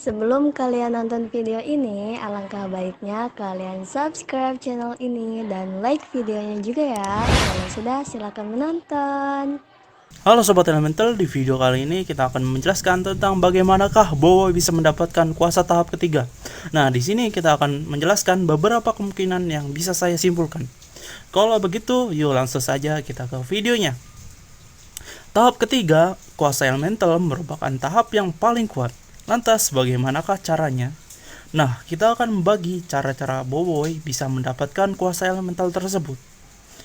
Sebelum kalian nonton video ini, alangkah baiknya kalian subscribe channel ini dan like videonya juga ya. Kalau sudah, silakan menonton. Halo Sobat Elemental, di video kali ini kita akan menjelaskan tentang bagaimanakah Bowoy bisa mendapatkan kuasa tahap ketiga. Nah, di sini kita akan menjelaskan beberapa kemungkinan yang bisa saya simpulkan. Kalau begitu, yuk langsung saja kita ke videonya. Tahap ketiga, kuasa elemental merupakan tahap yang paling kuat. Lantas, bagaimanakah caranya? Nah, kita akan membagi cara-cara Bowoy bisa mendapatkan kuasa elemental tersebut.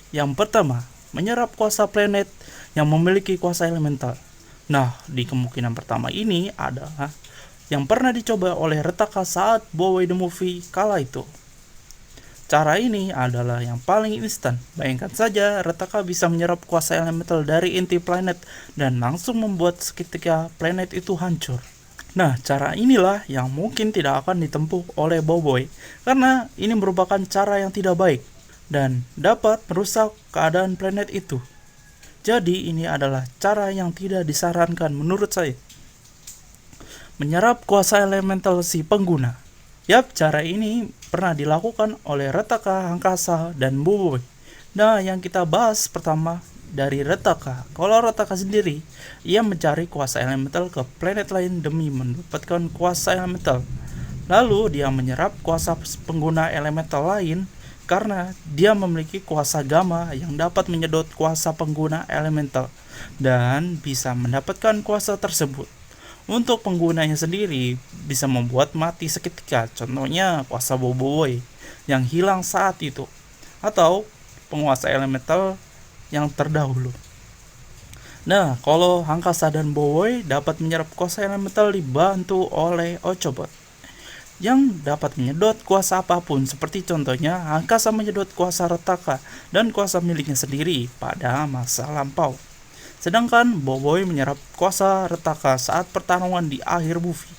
Yang pertama, menyerap kuasa planet yang memiliki kuasa elemental. Nah, di kemungkinan pertama ini adalah yang pernah dicoba oleh Retaka saat Bowoy the Movie kala itu. Cara ini adalah yang paling instan. Bayangkan saja Retaka bisa menyerap kuasa elemental dari inti planet dan langsung membuat seketika planet itu hancur. Nah, cara inilah yang mungkin tidak akan ditempuh oleh Bowoy karena ini merupakan cara yang tidak baik dan dapat merusak keadaan planet itu. Jadi ini adalah cara yang tidak disarankan menurut saya. Menyerap kuasa elemental si pengguna. Yap, cara ini pernah dilakukan oleh Retaka, Hankasa, dan Bowoy. Nah, yang kita bahas pertama dari Retaka. Kalau Retaka sendiri, ia mencari kuasa elemental ke planet lain demi mendapatkan kuasa elemental. Lalu dia menyerap kuasa pengguna elemental lain karena dia memiliki kuasa gamma yang dapat menyedot kuasa pengguna elemental dan bisa mendapatkan kuasa tersebut. Untuk penggunanya sendiri bisa membuat mati seketika, contohnya kuasa Bowoy yang hilang saat itu, atau penguasa elemental yang terdahulu. Nah, kalau Hankasa dan Bowoy dapat menyerap kuasa elemental dibantu oleh Ochobot yang dapat menyedot kuasa apapun, seperti contohnya Hankasa menyedot kuasa Retaka dan kuasa miliknya sendiri pada masa lampau. Sedangkan Bowoy menyerap kuasa Retaka saat pertarungan di akhir movie.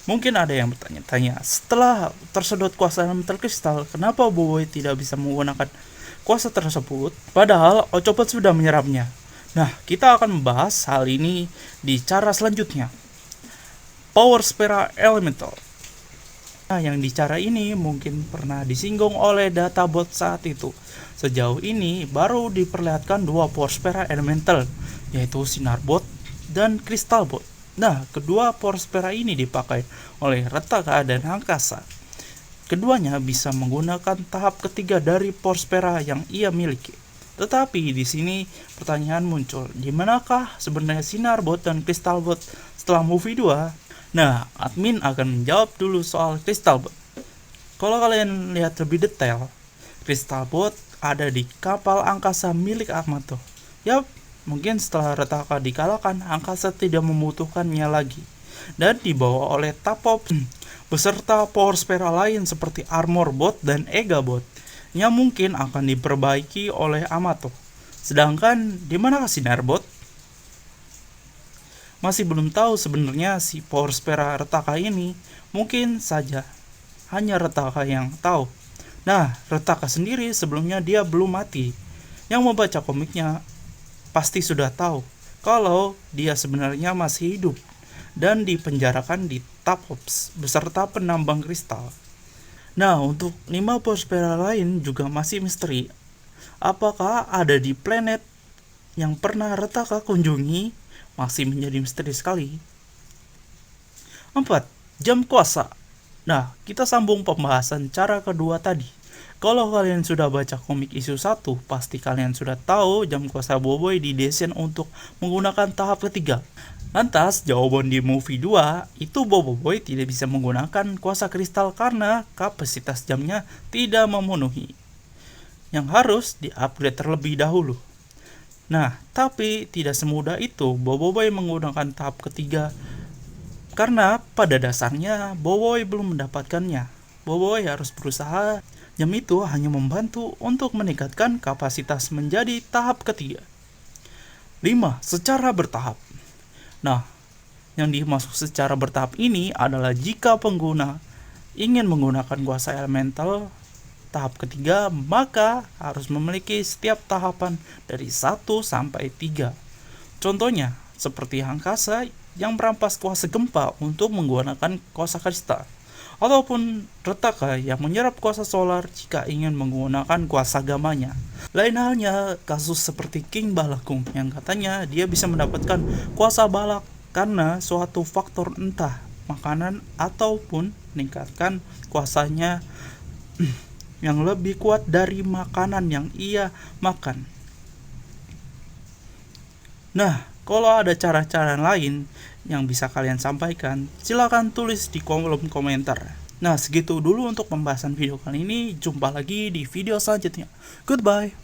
Mungkin ada yang bertanya-tanya, setelah tersedot kuasa elemental kristal, kenapa Bowoy tidak bisa menggunakan kuasa tersebut padahal Ochobot sudah menyerapnya? Nah, kita akan membahas hal ini di cara selanjutnya. Power Spera Elemental. Nah, yang di cara ini mungkin pernah disinggung oleh databot saat itu. Sejauh ini baru diperlihatkan dua Power Spera Elemental, yaitu Sinarbot dan Crystalbot. Nah, kedua Power Spera ini dipakai oleh Retaka dan Hankasa. Keduanya bisa menggunakan tahap ketiga dari Power Spera yang ia miliki. Tetapi di sini pertanyaan muncul, di manakah sebenarnya Sinarbot dan Crystalbot setelah movie 2? Nah, admin akan menjawab dulu soal Crystalbot. Kalau kalian lihat lebih detail, Crystalbot ada di kapal angkasa milik Armato. Yap, mungkin setelah Retaka dikalahkan, angkasa tidak membutuhkannya lagi dan dibawa oleh Tapop beserta Power Spera lain seperti Armor Bot dan Ega Bot yang mungkin akan diperbaiki oleh Amato. Sedangkan di mana Sinar Bot? Masih belum tahu sebenarnya si Power Spera Retaka ini, mungkin saja hanya Retaka yang tahu. Nah, Retaka sendiri sebelumnya dia belum mati. Yang membaca komiknya pasti sudah tahu kalau dia sebenarnya masih hidup dan dipenjarakan di Tapops beserta penambang kristal. Nah, untuk 5 Power Spera lain juga masih misteri. Apakah ada di planet yang pernah Retaka kunjungi? Masih menjadi misteri sekali. 4. Jam kuasa. Nah, kita sambung pembahasan cara kedua tadi. Kalau kalian sudah baca komik isu 1, pasti kalian sudah tahu jam kuasa Bowoy didesain untuk menggunakan tahap ketiga. Lantas, jawaban di movie 2, itu Bowoy tidak bisa menggunakan kuasa kristal karena kapasitas jamnya tidak memenuhi, yang harus di-upgrade terlebih dahulu. Nah, tapi tidak semudah itu Bowoy menggunakan tahap ketiga karena pada dasarnya Bowoy belum mendapatkannya. Bowoy harus berusaha, jam itu hanya membantu untuk meningkatkan kapasitas menjadi tahap ketiga. 5. Secara bertahap. Nah, yang dimaksud secara bertahap ini adalah jika pengguna ingin menggunakan kuasa elemental tahap ketiga, maka harus memiliki setiap tahapan dari 1 sampai 3. Contohnya, seperti Hankasa yang merampas kuasa gempa untuk menggunakan kuasa kristal, ataupun Retaka yang menyerap kuasa solar jika ingin menggunakan kuasa agamanya. Lain halnya kasus seperti King Balakung yang katanya dia bisa mendapatkan kuasa balak karena suatu faktor entah makanan ataupun meningkatkan kuasanya yang lebih kuat dari makanan yang ia makan. Nah, kalau ada cara-cara lain yang bisa kalian sampaikan, silakan tulis di kolom komentar. Nah, segitu dulu untuk pembahasan video kali ini. Jumpa lagi di video selanjutnya. Goodbye.